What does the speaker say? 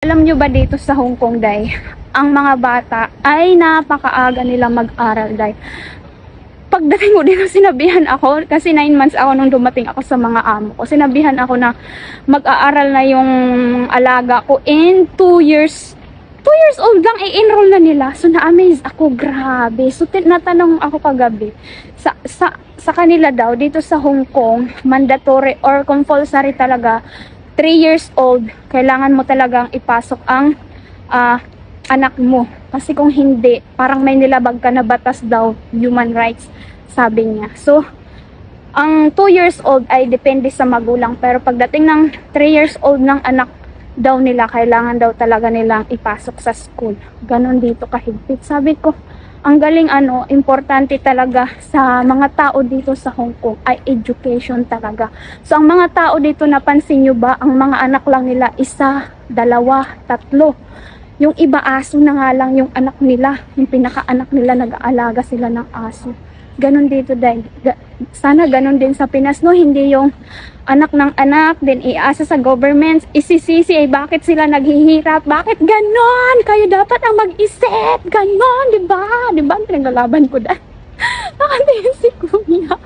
Alam nyo ba dito sa Hong Kong, Day, ang mga bata ay napakaaga nila mag-aral, Day. Pagdating ko dito, sinabihan ako, kasi 9 months ako nung dumating ako sa mga amo ko. Sinabihan ako na mag-aaral na yung alaga ko in 2 years. 2 years old lang, i-enroll na nila. So, na-amaze ako, grabe. So, natanong ako kagabi, sa kanila daw, dito sa Hong Kong, mandatory or compulsory talaga, 3 years old, kailangan mo talagang ipasok ang anak mo. Kasi kung hindi, parang may nilabag ka na batas daw, human rights, sabi niya. So, ang 2 years old ay depende sa magulang. Pero pagdating ng 3 years old ng anak daw nila, kailangan daw talaga nilang ipasok sa school. Ganon dito kahigpit. Sabi ko, ang galing importante talaga sa mga tao dito sa Hong Kong ay education talaga. So, ang mga tao dito, napansin nyo ba, ang mga anak lang nila, 1, 2, 3. Yung iba aso na nga lang yung anak nila. Yung pinaka-anak nila, nag-aalaga sila ng aso. Ganon dito din. Sana ganon din sa Pinas, no? Hindi yung anak ng anak, din iasa sa government, isisisi ay bakit sila naghihirap, bakit ganon? Kayo dapat ang mag-isip, ganon, diba? Diba? Ang pinaglalaban ko dahil. Nakatingin si Kuya.